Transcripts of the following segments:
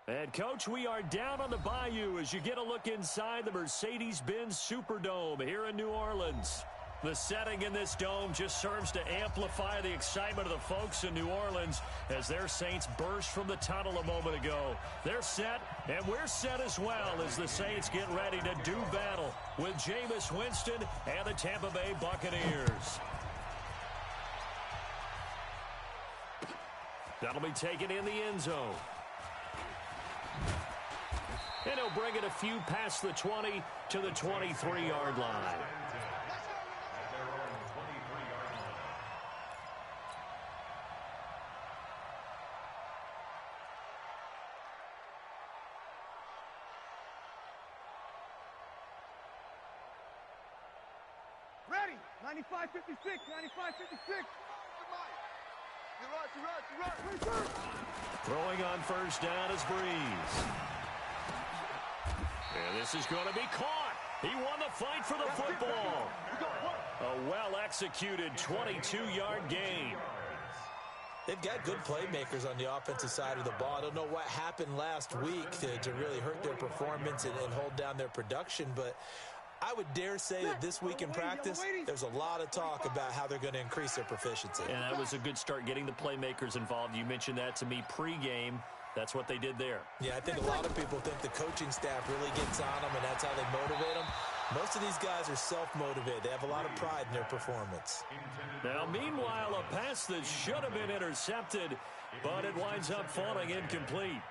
And, Coach, we are down on the bayou as you get a look inside the Mercedes-Benz Superdome here in New Orleans. The setting in this dome just serves to amplify the excitement of the folks in New Orleans as their Saints burst from the tunnel a moment ago. They're set, and we're set as well as the Saints get ready to do battle with Jameis Winston and the Tampa Bay Buccaneers. That'll be taken in the end zone. And he'll bring it a few past the 20 to the 23-yard line. Ready, 95-56, 95-56. You're right. Throwing on first down is Breeze. And this is going to be caught. He won the fight for the football. A well-executed 22-yard gain. They've got good playmakers on the offensive side of the ball. I don't know what happened last week to really hurt their performance and hold down their production, but I would dare say that this week in practice, there's a lot of talk about how they're going to increase their proficiency. And that was a good start getting the playmakers involved. You mentioned that to me pregame. That's what they did there. Yeah, I think a lot of people think the coaching staff really gets on them, and that's how they motivate them. Most of these guys are self-motivated. They have a lot of pride in their performance. Now, meanwhile, a pass that should have been intercepted, but it winds up falling incomplete.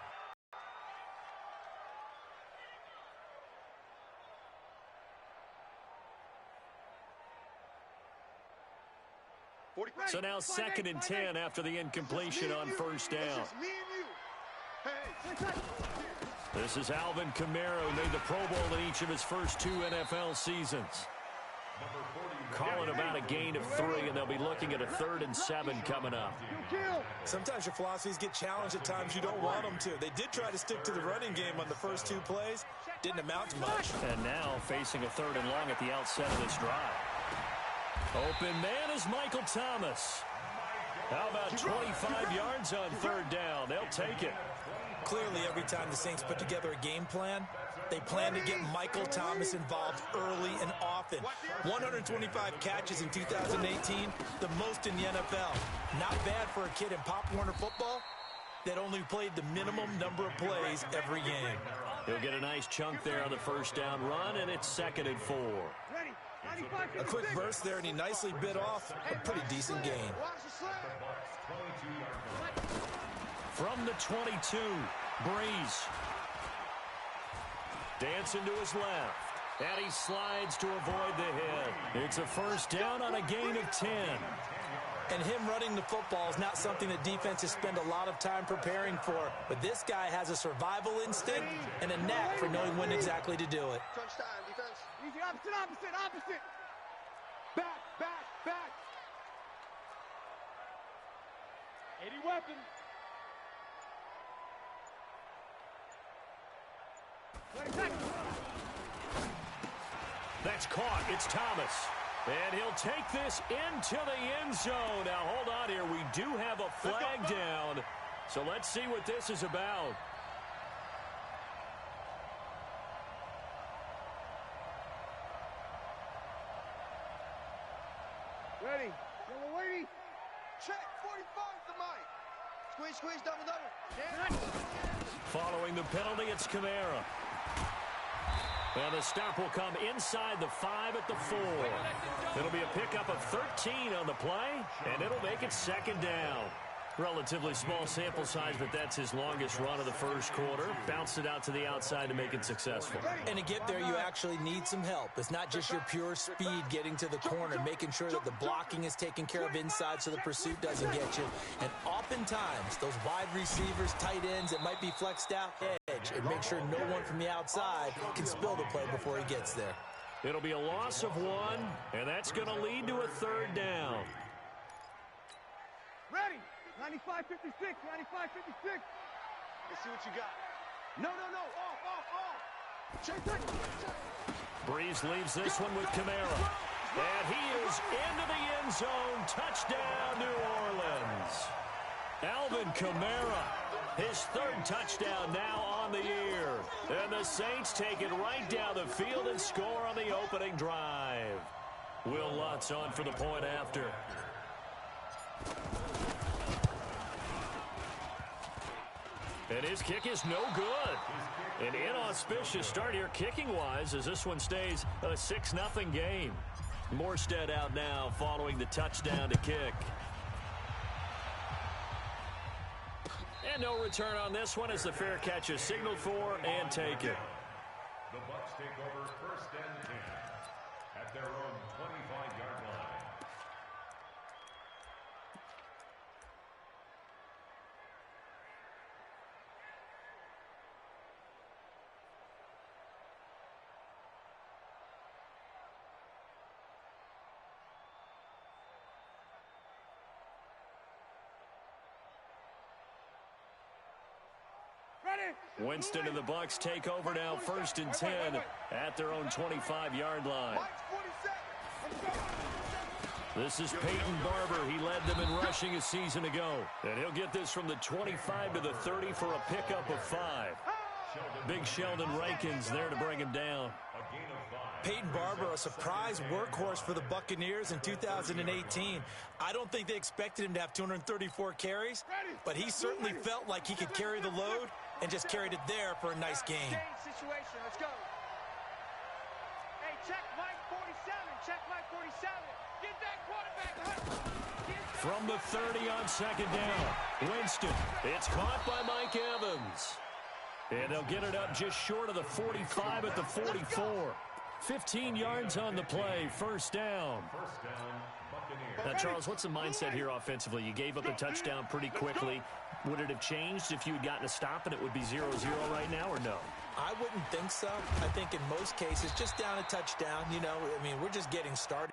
So now 2nd and 10 after the incompletion on first down. This is Alvin Kamara, who made the Pro Bowl in each of his first 2 NFL seasons. Calling about a gain of 3, and they'll be looking at a 3rd and 7 coming up. Sometimes your philosophies get challenged at times you don't want them to. They did try to stick to the running game on the first 2 plays. Didn't amount to much. And now facing a 3rd and long at the outset of this drive. Open man is Michael Thomas. How about 25 yards on 3rd down? They'll take it. Clearly, every time the Saints put together a game plan, they plan to get Michael Thomas involved early and often. 125 catches in 2018, the most in the NFL. Not bad for a kid in Pop Warner football that only played the minimum number of plays every game. He'll get a nice chunk there on the first down run, and it's 2nd and 4. A quick burst there, and he nicely bit off a pretty decent gain. From the 22, Breeze. Dancing to his left. And he slides to avoid the hit. It's a first down on a gain of 10. And him running the football is not something that defenses spend a lot of time preparing for. But this guy has a survival instinct and a knack for knowing when exactly to do it. Crunch time, defense. Easy, opposite. Back. 80 weapons. That's caught. It's Thomas. And he'll take this into the end zone. Now, hold on here. We do have a flag down. So let's see what this is about. Ready. Yellow lady. Check. 45 the mic. Squeeze, double. Yeah. Following the penalty, it's Kamara. And the stop will come inside the 5 at the 4. It'll be a pickup of 13 on the play, and it'll make it 2nd down. Relatively small sample size, but that's his longest run of the first quarter. Bounced it out to the outside to make it successful. And to get there, you actually need some help. It's not just your pure speed getting to the corner, making sure that the blocking is taken care of inside so the pursuit doesn't get you. And oftentimes, those wide receivers, tight ends that might be flexed out edge, and make sure no one from the outside can spill the play before he gets there. It'll be a loss of 1, and that's going to lead to a 3rd down. Ready. 95-56. Let's see what you got. No. Off. Check. Breeze leaves this one with Kamara. And he is into the end zone. Touchdown, New Orleans. Alvin Kamara His third touchdown now on the year. And the Saints take it right down the field and score on the opening drive. Will Lutz on for the point after. And his kick is no good. An inauspicious start here kicking-wise as this one stays a 6-0 game. Morstead out now following the touchdown to kick. And no return on this one as the fair catch is signaled for and taken. The Bucs take over 1st and 10 at their own 25-yard line. Winston and the Bucs take over now 1st and 10 at their own 25-yard line. This is Peyton Barber. He led them in rushing a season ago. And he'll get this from the 25 to the 30 for a pickup of 5. Big Sheldon Rankins there to bring him down. Peyton Barber, a surprise workhorse for the Buccaneers in 2018. I don't think they expected him to have 234 carries, but he certainly felt like he could carry the load and just carried it there for a nice game. Situation. Let's go. Hey, check Mike 47. Check Mike 47. Get that quarterback. From the 30 on 2nd down. Winston. It's caught by Mike Evans. And they'll get it up just short of the 45 at the 44. 15 yards on the play. 1st down. Now, Charles, what's the mindset here offensively? You gave up a touchdown pretty quickly. Would it have changed if you had gotten a stop and it would be 0-0 right now, or no? I wouldn't think so. I think in most cases, just down a touchdown, you know, I mean, we're just getting started.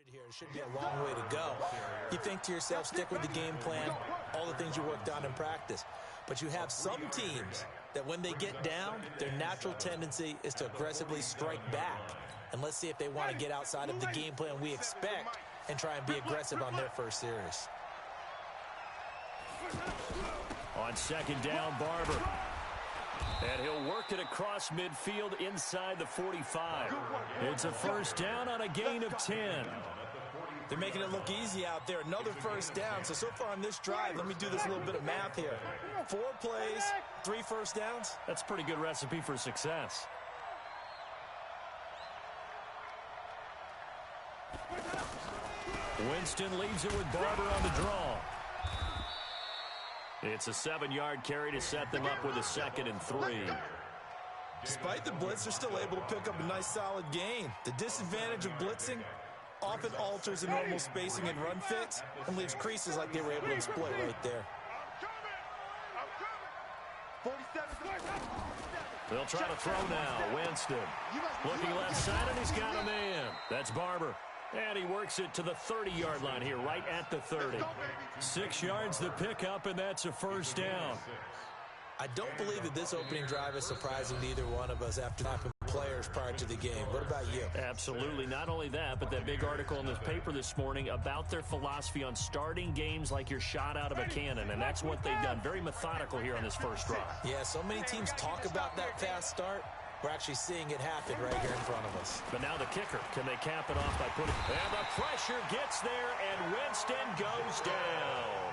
Here. It should be a long way to go. You think to yourself, stick with the game plan, all the things you worked on in practice. But you have some teams that when they get down, their natural tendency is to aggressively strike back. And let's see if they want to get outside of the game plan we expect and try and be aggressive on their first series. On 2nd down, Barber. And he'll work it across midfield inside the 45. It's a 1st down on a gain of 10. They're making it look easy out there. Another 1st down. So far on this drive, let me do this little bit of math here. 4 plays, 3 1st downs. That's a pretty good recipe for success. Winston leaves it with Barber on the draw. It's a 7-yard carry to set them up with a 2nd and 3. Despite the blitz, they're still able to pick up a nice solid gain. The disadvantage of blitzing often alters the normal spacing and run fits and leaves creases like they were able to exploit right there. They'll try to throw now. Winston looking left side, and he's got a man. That's Barber. And he works it to the 30-yard line here, right at the 30. 6 yards the pickup, and that's a 1st down. I don't believe that this opening drive is surprising to either one of us after snapping players prior to the game. What about you? Absolutely. Not only that, but that big article in this paper this morning about their philosophy on starting games like you're shot out of a cannon, and that's what they've done. Very methodical here on this first drive. Yeah, so many teams talk about that fast start. We're actually seeing it happen right here in front of us. But now the kicker. Can they cap it off by putting... And the pressure gets there, and Winston goes down.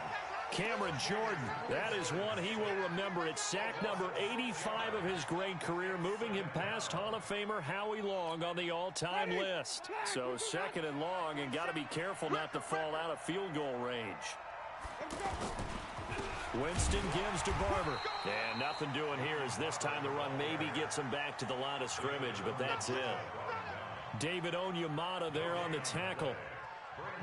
Cameron Jordan, that is one he will remember. It's sack number 85 of his great career, moving him past Hall of Famer Howie Long on the all-time list. So second and long, and got to be careful not to fall out of field goal range. Winston gives to Barber. And nothing doing here as this time the run maybe gets him back to the line of scrimmage, but that's it. David Onyemata there on the tackle.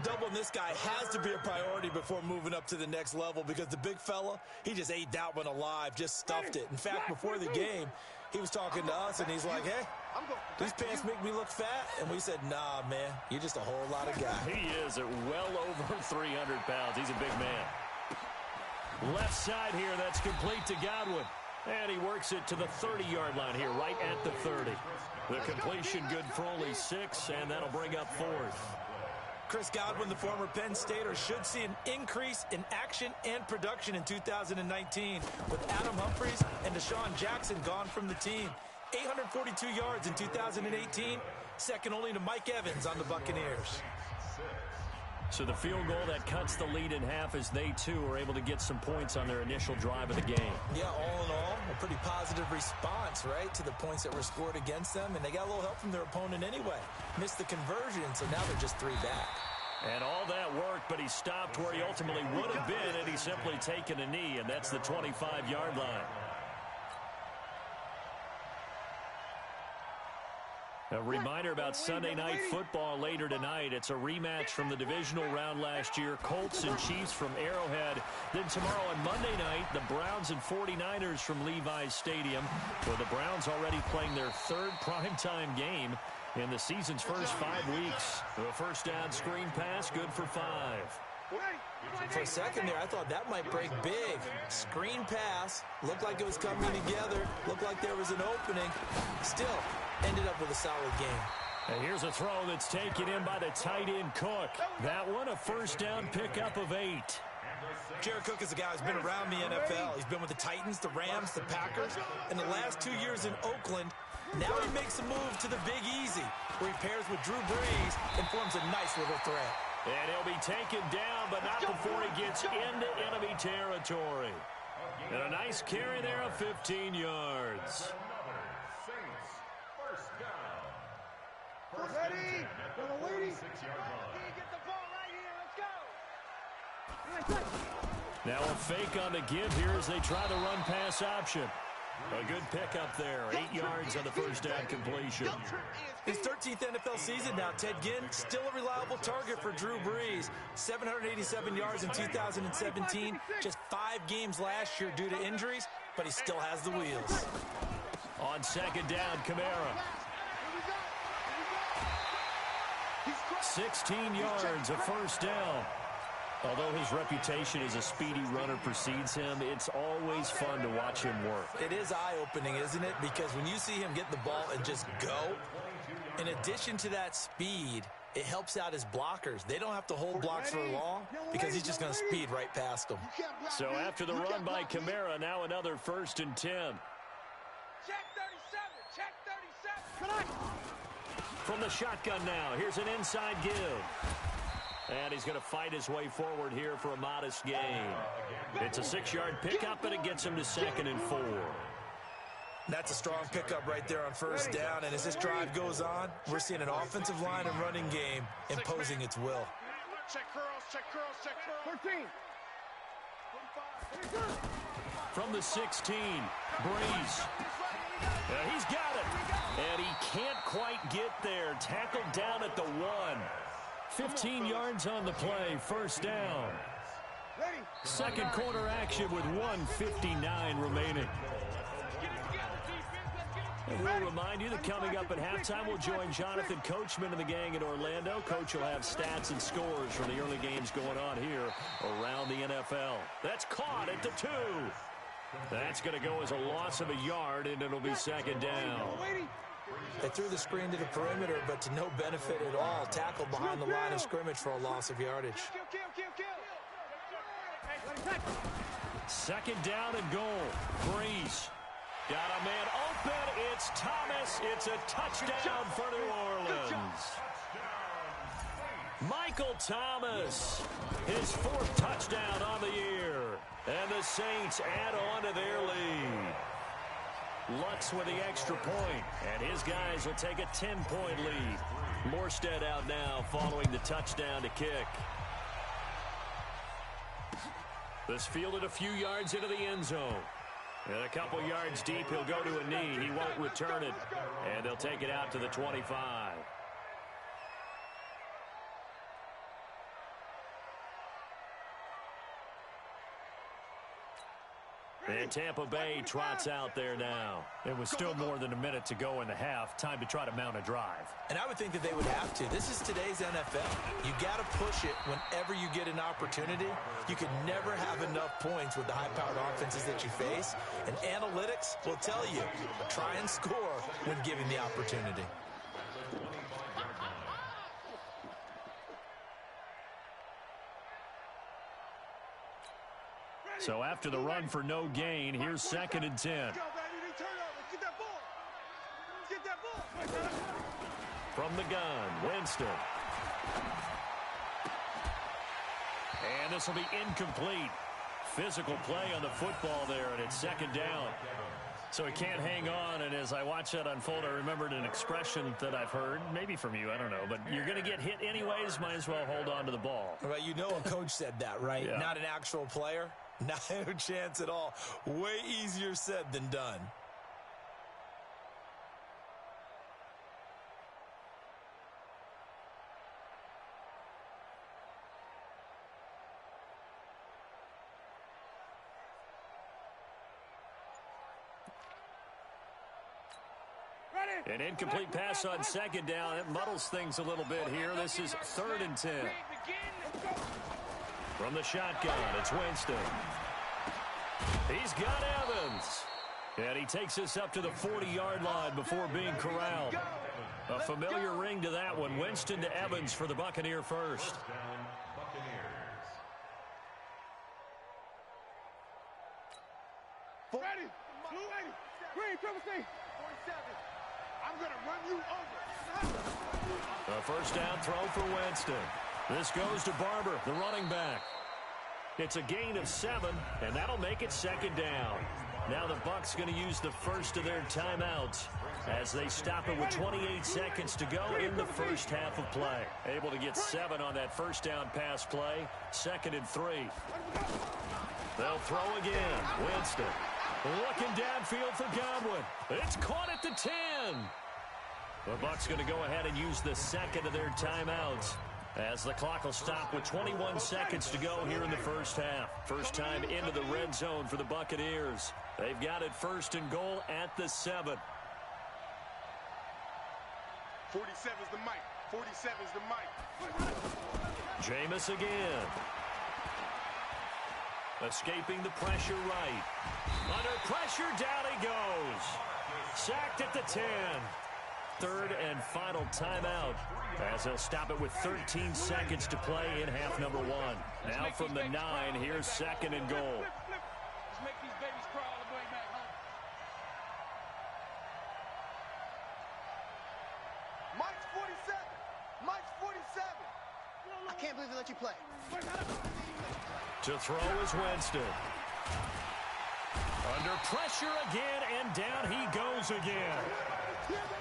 Doubling this guy has to be a priority before moving up to the next level because the big fella, he just ate that one alive, just stuffed it. In fact, before the game, he was talking to us, and he's like, hey, these pants make me look fat. And we said, nah, man, you're just a whole lot of guy. He is at well over 300 pounds. He's a big man. Left side here, that's complete to Godwin. And he works it to the 30-yard line here, right at the 30. The completion good for only 6, and that'll bring up 4th. Chris Godwin, the former Penn Stater, should see an increase in action and production in 2019 with Adam Humphries and Deshaun Jackson gone from the team. 842 yards in 2018, second only to Mike Evans on the Buccaneers. So the field goal that cuts the lead in half as they, too, are able to get some points on their initial drive of the game. Yeah, all in all, a pretty positive response, right, to the points that were scored against them. And they got a little help from their opponent anyway. Missed the conversion, so now they're just 3 back. And all that worked, but he stopped where he ultimately would have been, and he's simply taken a knee, and that's the 25-yard line. A reminder about Sunday Night Football later tonight. It's a rematch from the divisional round last year. Colts and Chiefs from Arrowhead. Then tomorrow on Monday night, the Browns and 49ers from Levi's Stadium, where the Browns already playing their 3rd primetime game in the season's first 5 weeks. The first down screen pass, good for 5. For a second there, I thought that might break big. Screen pass, looked like it was coming together, looked like there was an opening. Still, ended up with a solid game. And here's a throw that's taken in by the tight end Cook. That one, a first down pickup of 8. Jared Cook is a guy who's been around the NFL. He's been with the Titans, the Rams, the Packers. In the last 2 years in Oakland, now he makes a move to the Big Easy, where he pairs with Drew Brees and forms a nice little threat. And he'll be taken down, but not before he gets into enemy territory. And a nice carry there of 15 yards. Saints, first down. Ready? Get the ball right here. Let's go. Now a fake on the give here as they try the run-pass option. A good pickup there. 8 yards on the first down completion. His 13th NFL season now, Ted Ginn, still a reliable target for Drew Brees. 787 yards in 2017, just 5 games last year due to injuries, but he still has the wheels. On second down, Kamara. 16 yards, a first down. Although his reputation as a speedy runner precedes him, it's always fun to watch him work. It is eye-opening, isn't it? Because when you see him get the ball and just go, in addition to that speed, it helps out his blockers. They don't have to hold blocks for long because he's just going to speed right past them. So after the run by Kamara, now another 1st and 10. Check 37. Check 37. From the shotgun now, here's an inside give. And he's going to fight his way forward here for a modest gain. It's a 6-yard pickup, and it gets him to 2nd and 4. That's a strong pickup right there on first down. And as this drive goes on, we're seeing an offensive line and running game imposing its will. Check curls, check curls, check curls. 13. From the 16, Brees. He's got it. And he can't quite get there. Tackled down at the 1. 15 yards on the play, first down. Second quarter action with 1:59 remaining. And we'll remind you that coming up at halftime, we'll join Jonathan Coachman and the gang in Orlando. Coach will have stats and scores from the early games going on here around the NFL. That's caught at the 2. That's going to go as a loss of a yard, and it'll be second down. They threw the screen to the perimeter, but to no benefit at all. Tackled behind the line of scrimmage for a loss of yardage. Second down and goal. Brees. Got a man open. It's Thomas. It's a touchdown for New Orleans. Michael Thomas, his 4th touchdown on the year. And the Saints add on to their lead. Lutz with the extra point, and his guys will take a 10-point lead. Morstead out now following the touchdown to kick. This fielded a few yards into the end zone. And a couple yards deep, he'll go to a knee. He won't return it, and they'll take it out to the 25. And Tampa Bay trots out there now. It was still more than a minute to go in the half. Time to try to mount a drive. And I would think that they would have to. This is today's NFL. You got to push it whenever you get an opportunity. You can never have enough points with the high-powered offenses that you face. And analytics will tell you, try and score when given the opportunity. So after the run for no gain, here's 2nd and 10. From the gun, Winston. And this will be incomplete. Physical play on the football there, and it's 2nd down. So he can't hang on, and as I watch that unfold, I remembered an expression that I've heard, maybe from you, I don't know, but you're going to get hit anyways, might as well hold on to the ball. Right, you know a coach said that, right? Yeah. Not an actual player. Not a chance at all. Way easier said than done. An incomplete pass on 2nd down. It muddles things a little bit here. This is 3rd and 10. From the shotgun, it's Winston. He's got Evans. And he takes us up to the 40-yard line before being corralled. A familiar ring to that one. Winston to Evans for the Buccaneer first. Ready. Blue 80. Green, triple C. 47. I'm going to run you over. A first down throw for Winston. This goes to Barber, the running back. It's a gain of 7, and that'll make it 2nd down. Now the Bucs going to use the first of their timeouts as they stop it with 28 seconds to go in the first half of play. Able to get 7 on that first down pass play. 2nd and 3. They'll throw again. Winston looking downfield for Godwin. It's caught at the 10. The Bucs going to go ahead and use the second of their timeouts as the clock will stop with 21 seconds to go here in the first half. First time into the red zone for the Buccaneers. They've got it 1st and goal at the 7. 47's the mic. 47's the mic. Jameis again. Escaping the pressure right. Under pressure, down he goes. Sacked at the 10. 3rd and final timeout as they'll stop it with 13 seconds to play in half number 1. Now from the 9, here's 2nd and goal. Let's make these babies crawl all the way back home. Mike's 47. Mike's 47. I can't believe they let you play. To throw is Winston. Under pressure again, and down he goes again.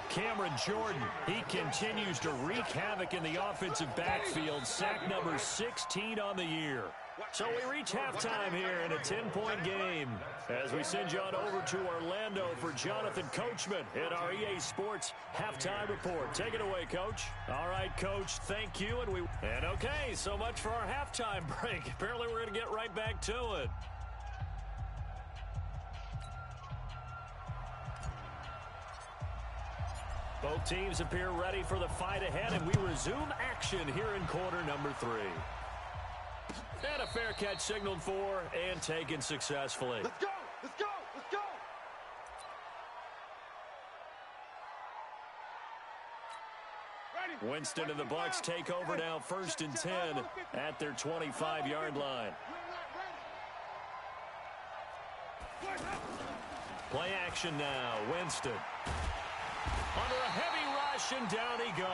Cameron Jordan, he continues to wreak havoc in the offensive backfield. Sack number 16 on the year. So we reach halftime here in a 10-point game as we send you on over to Orlando for Jonathan Coachman at our EA Sports Halftime Report. Take it away, Coach. All right, Coach, thank you. And okay, so much for our halftime break. Apparently we're going to get right back to it. Both teams appear ready for the fight ahead, and we resume action here in quarter number 3. And a fair catch signaled for and taken successfully. Let's go! Let's go! Let's go! Ready. Winston and the Bucs take over now 1st and 10 at their 25-yard line. Play action now. Winston. Under a heavy rush, and down he goes.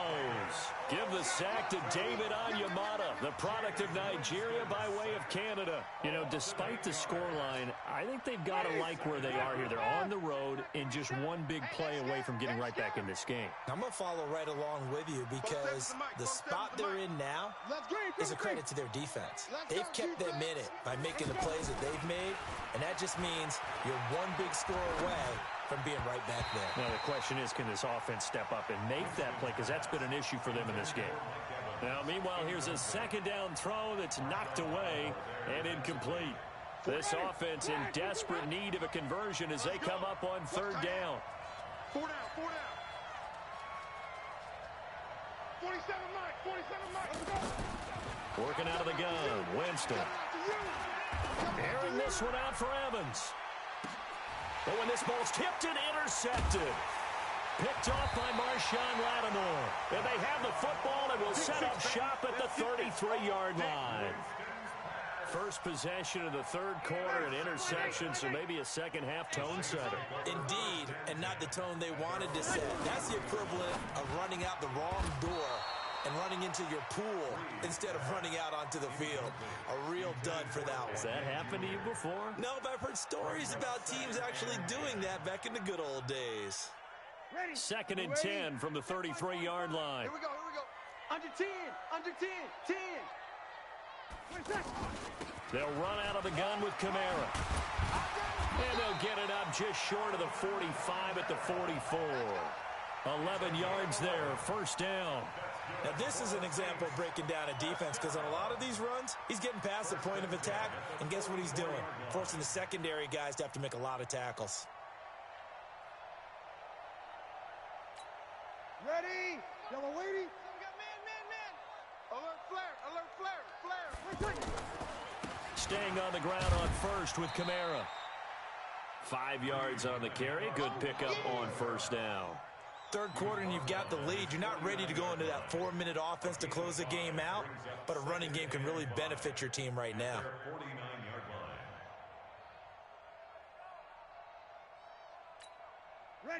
Give the sack to David Onyemata, the product of Nigeria by way of Canada. You know, despite the scoreline, I think they've got to like where they are here. They're on the road and just one big play away from getting right back in this game. I'm going to follow right along with you because the spot they're in now is a credit to their defense. They've kept them in it by making the plays that they've made, and that just means you're one big score away from being right back there. Now, the question is, can this offense step up and make that play? Because that's been an issue for them in this game. Now, meanwhile, here's a second down throw that's knocked away and incomplete. This offense in desperate need of a conversion as they come up on third down. 4 down, 4 down. 47 Mike, let's go. Working out of the gun, Winston. Airing this one out for Evans. But when this ball's tipped and intercepted. Picked off by Marshawn Lattimore. And they have the football and will set up shop at the 33-yard line. First possession of the third quarter, an interception, so maybe a second-half tone setter. Indeed, and not the tone they wanted to set. That's the equivalent of running out the wrong door and running into your pool instead of running out onto the field. A real dud for that one. Has that happened to you before? No, but I've heard stories about teams actually doing that back in the good old days. Ready. Second and 10 from the 33-yard line. Here we go, here we go. Under 10, under 10, 10. They'll run out of the gun with Kamara. And they'll get it up just short of the 45 at the 44. 11 yards there, first down. Now, this is an example of breaking down a defense because on a lot of these runs, he's getting past the point of attack, and guess what he's doing? Forcing the secondary guys to have to make a lot of tackles. Ready. Y'all are waiting. We got man. Alert flare, flare. Staying on the ground on first with Kamara. 5 yards on the carry. Good pickup on first down. Third quarter and you've got the lead. You're not ready to go into that 4-minute offense to close the game out, but a running game can really benefit your team right now.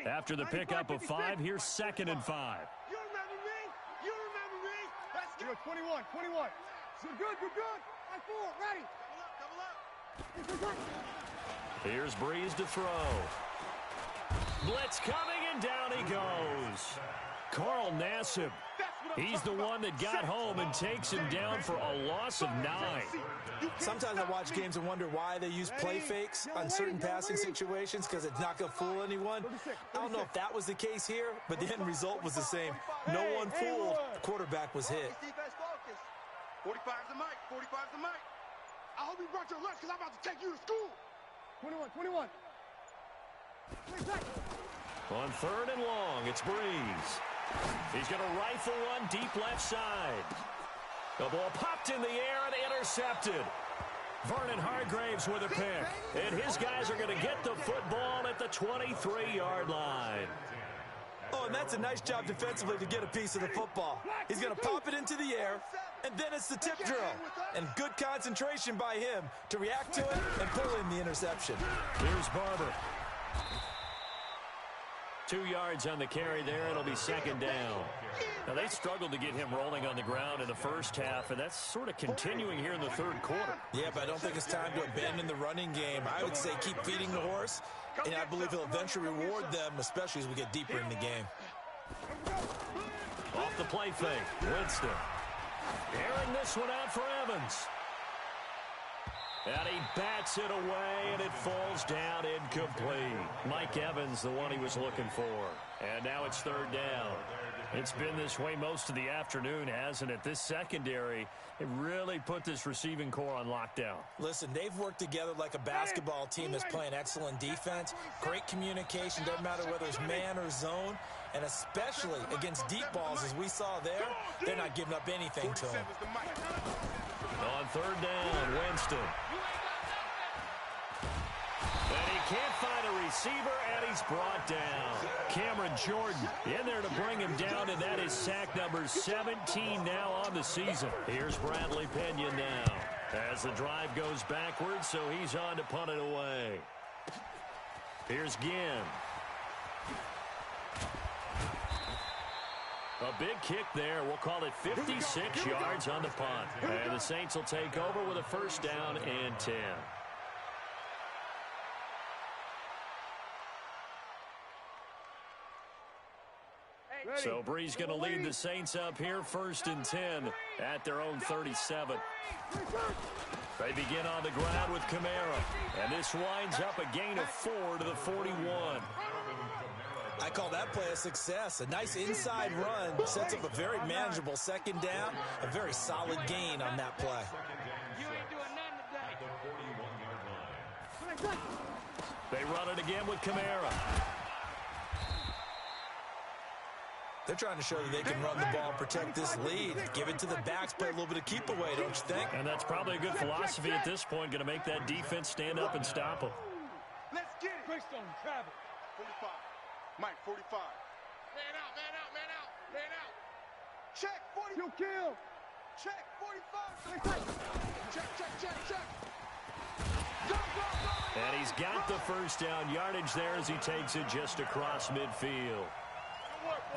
After the pickup of 5, here's second and 5. You remember me? You remember me? Let's go. 21. You're good. I 4. Ready. Double up. Here's Breeze to throw. Blitz coming, and down he goes. Carl Nassib. He's the one that got home and takes him down for a loss of 9. Sometimes I watch games and wonder why they use play fakes on certain passing situations because it's not going to fool anyone. I don't know if that was the case here, but the end result was the same. No one fooled. The quarterback was hit. 45's the mic. 45's the mic. I hope you brought your lunch because I'm about to take you to school. 21. On third and long, it's Breeze. He's going to rifle one deep left side. The ball popped in the air and intercepted. Vernon Hargraves with a pick. And his guys are going to get the football at the 23-yard line. Oh, and that's a nice job defensively to get a piece of the football. He's going to pop it into the air, and then it's the tip drill. And good concentration by him to react to it and pull in the interception. Here's Barber. 2 yards on the carry there. It'll be second down. Now, they struggled to get him rolling on the ground in the first half, and that's sort of continuing here in the third quarter. Yeah, but I don't think it's time to abandon the running game. I would say keep feeding the horse, and I believe he'll eventually reward them, especially as we get deeper in the game. Off the play fake, Winston. Airing this one out for Evans. And he bats it away, and it falls down incomplete. Mike Evans, the one he was looking for. And now it's third down. It's been this way most of the afternoon, hasn't it? This secondary, it really put this receiving core on lockdown. Listen, they've worked together like a basketball team that's playing excellent defense. Great communication, doesn't matter whether it's man or zone. And especially against deep balls, as we saw there, they're not giving up anything to them. On third down, Winston. And he can't find a receiver, and he's brought down. Cameron Jordan in there to bring him down, and that is sack number 17 now on the season. Here's Bradley Pena now as the drive goes backwards, so he's on to punt it away. Here's Ginn. A big kick there. We'll call it 56 yards on the punt. And the Saints will take over with a first down and 10. So Bree's going to lead the Saints up here, first and 10 at their own 37. They begin on the ground with Kamara. And this winds up a gain of 4 to the 41. I call that play a success. A nice inside run sets up a very manageable second down. A very solid gain on that play. You ain't doing nothing today. They run it again with Kamara. They're trying to show that they can run the ball and protect this lead. Give it to the backs, play a little bit of keep away, don't you think? And that's probably a good philosophy at this point, going to make that defense stand up and stop them. Let's get it. Greystone, travel. 45. Mike, 45. Man out, man out, man out, man out. Check, 40. You kill. Check, 45. Check, check, check, check. Go, go, go. And he's got the first down yardage there as he takes it just across midfield.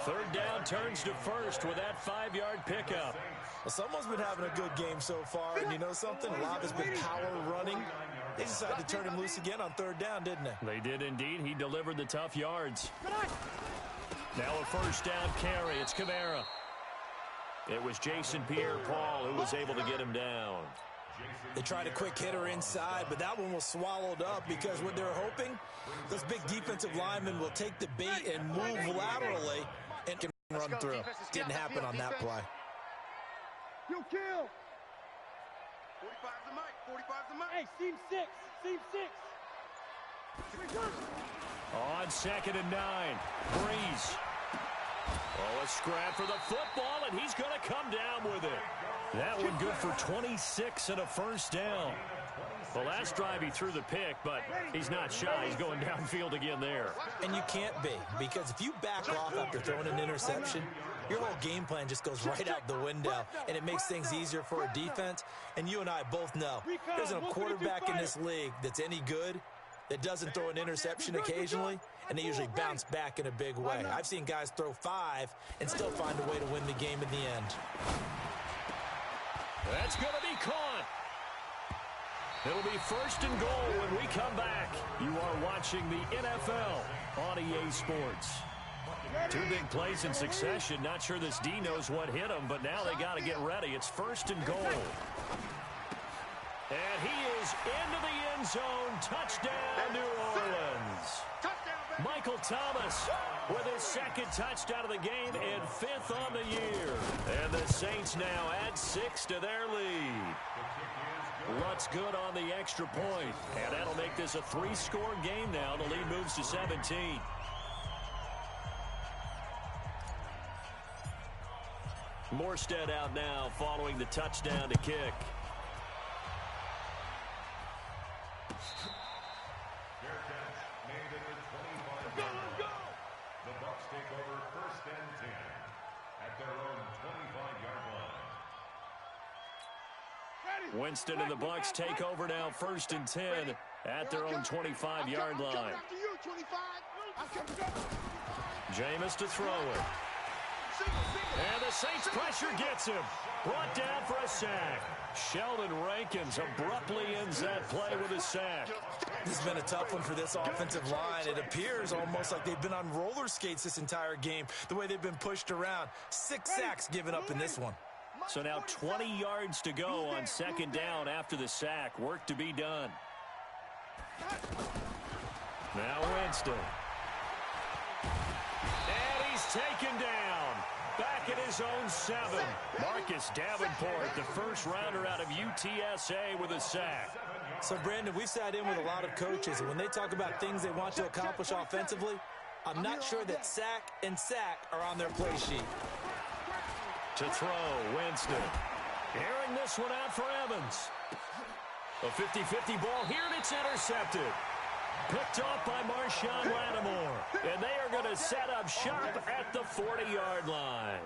Third down turns to first with that 5-yard pickup. Well, someone's been having a good game so far, and you know something? A lot has been power running. They decided to turn him loose again on third down, didn't they? They did indeed. He delivered the tough yards. Now a first down carry. It's Kamara. It was Jason Pierre-Paul who was able to get him down. They tried a quick hitter inside, but that one was swallowed up because what they're hoping, those big defensive linemen will take the bait and move laterally and can run through. Didn't happen on that play. You kill. 45's the mic. 45's the mic. Hey, seam 6. Seam 6. On second and 9. Breeze. Oh, a scrap for the football, and he's going to come down with it. That one good for 26 and a first down. The last drive he threw the pick, but he's not shy. He's going downfield again there. And you can't be, because if you back off after throwing an interception, your whole game plan just goes right out the window, and it makes things easier for a defense. And you and I both know there's a quarterback in this league that's any good that doesn't throw an interception occasionally, and they usually bounce back in a big way. I've seen guys throw 5 and still find a way to win the game in the end. That's going to be caught. It'll be first and goal when we come back. You are watching the NFL on EA Sports. 2 big plays in succession. Not sure this D knows what hit him, but now they got to get ready. It's first and goal. And he is into the end zone. Touchdown, New Orleans. Michael Thomas with his second touchdown of the game and 5th on the year. And the Saints now add 6 to their lead. Lutz good on the extra point. And that'll make this a 3-score game now. The lead moves to 17. Morstead out now following the touchdown to kick. Winston and the Bucs take over now, first and 10 at their own 25-yard line. Jameis to throw it. And the Saints pressure gets him. Brought down for a sack. Sheldon Rankins abruptly ends that play with a sack. This has been a tough one for this offensive line. It appears almost like they've been on roller skates this entire game, the way they've been pushed around. 6 sacks given up in this one. So now 20 yards to go on second down after the sack. Work to be done. Now Winston. And he's taken down. Back at his own 7. Marcus Davenport, the first rounder out of UTSA with a sack. So, Brandon, we've sat in with a lot of coaches, and when they talk about things they want to accomplish offensively, I'm not sure that sack and sack are on their play sheet. To throw, Winston. Airing this one out for Evans. A 50-50 ball here, and it's intercepted. Picked off by Marshawn Lattimore. And they are going to set up shop at the 40-yard line.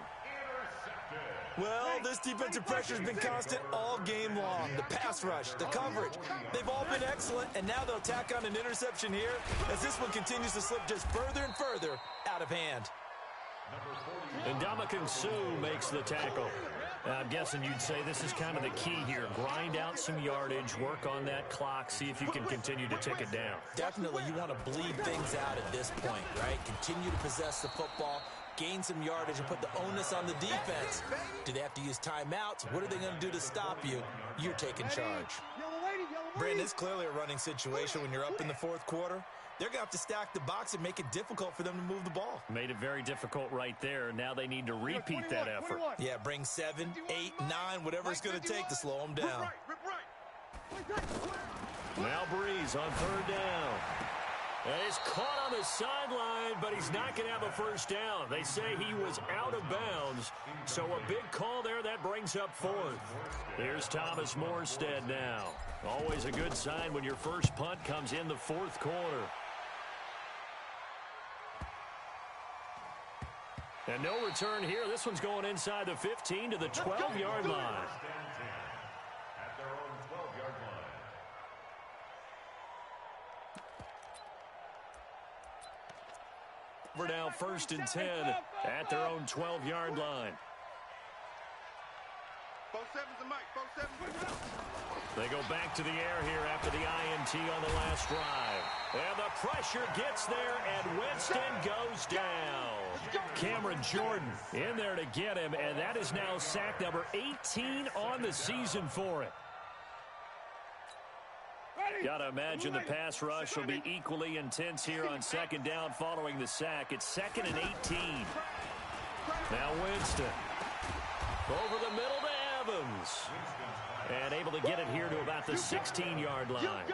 Well, this defensive pressure has been constant all game long. The pass rush, the coverage, they've all been excellent, and now they'll tack on an interception here as this one continues to slip just further and further out of hand. And Ndamukong Suh makes the tackle. I'm guessing you'd say this is kind of the key here. Grind out some yardage, work on that clock, see if you can continue to tick it down. Definitely, you want to bleed things out at this point, right? Continue to possess the football, gain some yardage, and put the onus on the defense. Do they have to use timeouts? What are they going to do to stop you? You're taking charge. Brandon, it's clearly a running situation when you're up in the fourth quarter. They're going to have to stack the box and make it difficult for them to move the ball. Made it very difficult right there. Now they need to repeat that effort. Yeah, bring 7, 8, 9, whatever it's going to take to slow them down. Now Breeze on third down. And he's caught on the sideline, but he's not going to have a first down. They say he was out of bounds, so a big call there. That brings up fourth. Here's Thomas Morstead now. Always a good sign when your first punt comes in the fourth quarter. And no return here. This one's going inside the 15 to the 12-yard line. At their own 12-yard line. We're now 1st and 10 at their own 12-yard line. 4-7's the mic. 4-7. They go back to the air here after the INT on the last drive. And the pressure gets there, and Winston goes down. Cameron Jordan in there to get him, and that is now sack number 18 on the season for it. Got to imagine the pass rush will be equally intense here on second down following the sack. It's 2nd and 18. Now Winston. Over the middle to Evans. And able to get it here to about the 16-yard line.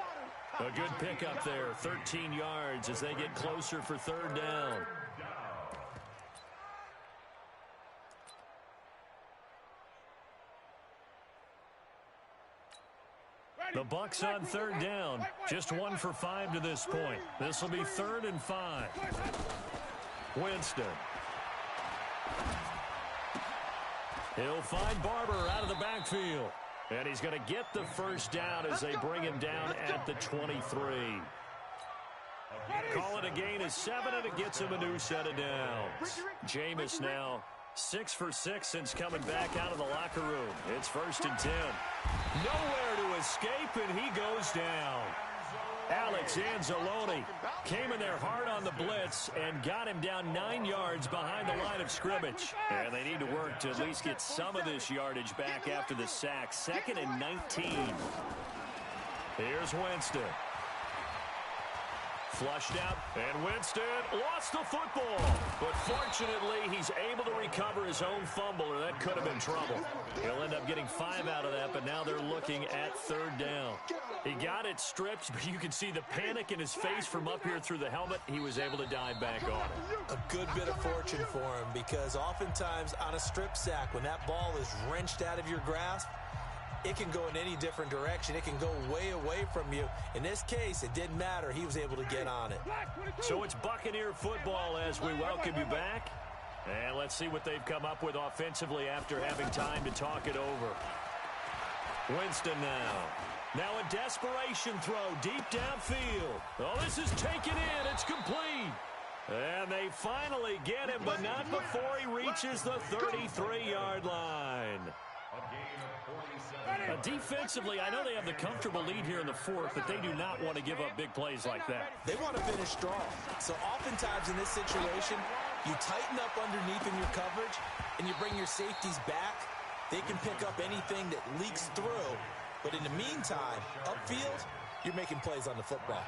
A good pickup there, 13 yards as they get closer for third down. The Bucs on third down. Just 1 for 5 to this point. This will be 3rd and 5. Winston. He'll find Barber out of the backfield. And he's going to get the first down as they bring him down at the 23. Call it a gain of 7, and it gets him a new set of downs. Jameis now 6 for 6 since coming back out of the locker room. It's 1st and 10. Nowhere to escape, and he goes down. Alex Anzalone came in there hard on the blitz and got him down 9 yards behind the line of scrimmage. And they need to work to at least get some of this yardage back after the sack. 2nd and 19. Here's Winston. Flushed out, and Winston lost the football. But fortunately, he's able to recover his own fumble, or that could have been trouble. He'll end up getting 5 out of that, but now they're looking at third down. He got it stripped, but you can see the panic in his face from up here through the helmet. He was able to dive back on it. A good bit of fortune for him, because oftentimes on a strip sack, when that ball is wrenched out of your grasp, it can go in any different direction. It can go way away from you. In this case, it didn't matter. He was able to get on it. So it's Buccaneer football as we welcome you back. And let's see what they've come up with offensively after having time to talk it over. Winston now. Now a desperation throw deep downfield. Oh, this is taken in. It's complete. And they finally get him, but not before he reaches the 33-yard line. Defensively, I know they have the comfortable lead here in the fourth, but they do not want to give up big plays like that. They want to finish strong. So oftentimes in this situation, you tighten up underneath in your coverage, and you bring your safeties back. They can pick up anything that leaks through. But in the meantime, upfield, you're making plays on the football.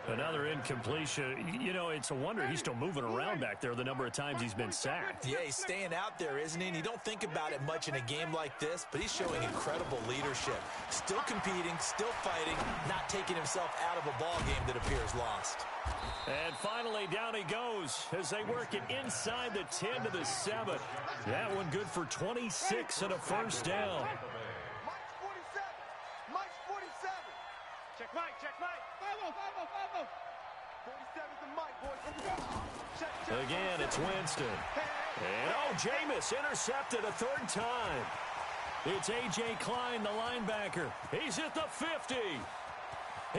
Another incompletion. You know, it's a wonder he's still moving around back there the number of times he's been sacked. Yeah, he's staying out there, isn't he? And you don't think about it much in a game like this, but he's showing incredible leadership. Still competing, still fighting, not taking himself out of a ball game that appears lost. And finally, down he goes as they work it inside the 10 to the 7. That one good for 26 and a first down. Mike's 47. Check Mike, check Mike. 47's the mic, boys. Again, it's Winston. And, oh, Jameis intercepted a third time. It's A.J. Klein, the linebacker. He's at the 50.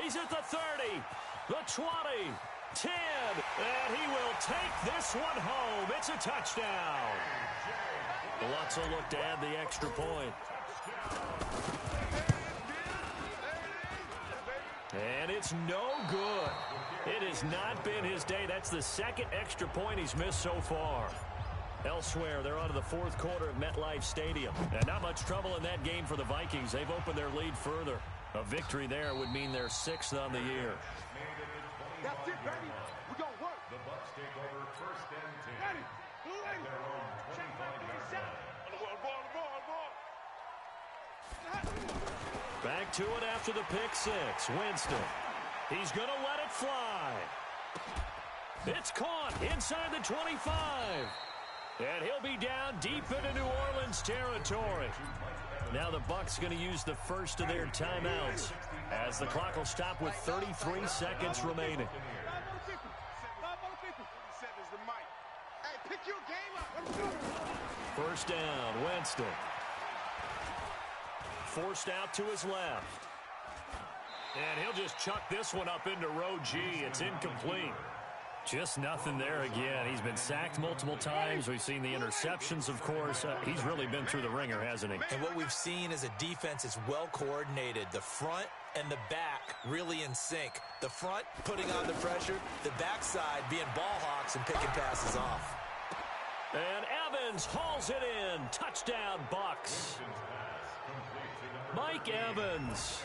He's at the 30, the 20, 10. And he will take this one home. It's a touchdown. Lutz will look to add the extra point. And it's no good. It has not been his day. That's the second extra point he's missed so far. Elsewhere, they're on to the fourth quarter at MetLife Stadium. And not much trouble in that game for the Vikings. They've opened their lead further. A victory there would mean they're 6th on the year. That's it, baby. We're going to work. The Bucs take over 1st and 10. Ready. Blue At lady. their own 25-yard line. Back to it after the pick six. Winston. He's going to let it fly. It's caught inside the 25. And he'll be down deep into New Orleans territory. Now the Bucs going to use the first of their timeouts as the clock will stop with 33 seconds remaining. First down, Winston. Forced out to his left. And he'll just chuck this one up into row G. It's incomplete. Just nothing there again. He's been sacked multiple times. We've seen the interceptions, of course. He's really been through the ringer, hasn't he? And what we've seen is a defense that's well coordinated. The front and the back really in sync. The front putting on the pressure, the backside being ball hawks and picking passes off. And Evans hauls it in. Touchdown, Bucs. Mike Evans,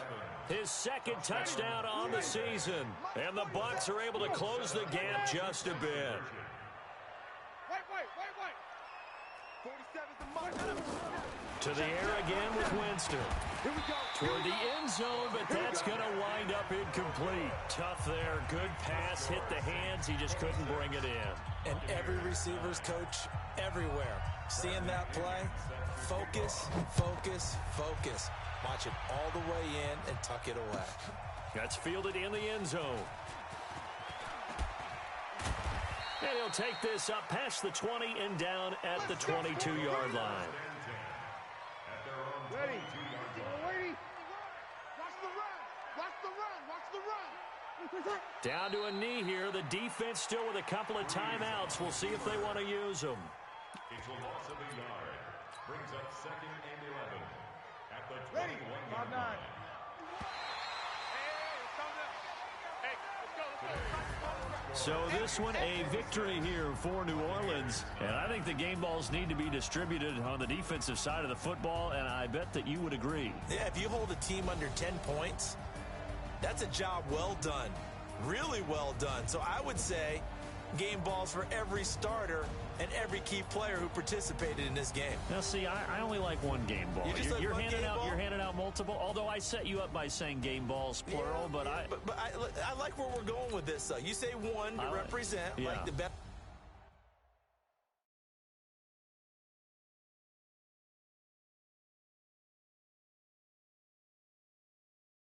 his second touchdown on the season. And the Bucs are able to close the gap just a bit. To the air again with Winston. Toward the end zone, but that's going to wind up incomplete. Tough there. Good pass. Hit the hands. He just couldn't bring it in. And every receiver's coach everywhere. Seeing that play, focus, focus, focus. Watch it all the way in and tuck it away. That's fielded in the end zone. And he'll take this up past the 20 and down at the 22-yard line. Ready. Ready. Watch the run. Watch the run. Watch the run. Down to a knee here. The defense still with a couple of timeouts. We'll see if they want to use them. It's a loss of a yard. Brings up 2nd and 11. At the 21-yard Ready. line. So this one, a victory here for New Orleans. And I think the game balls need to be distributed on the defensive side of the football, and I bet that you would agree. Yeah, if you hold a team under 10 points, that's a job well done. Really well done. So I would say game balls for every starter and every key player who participated in this game. Now, see, I only like one game ball. You're handing out multiple. Although I set you up by saying game balls plural, yeah, but I like where we're going with this. You say one to represent like the best.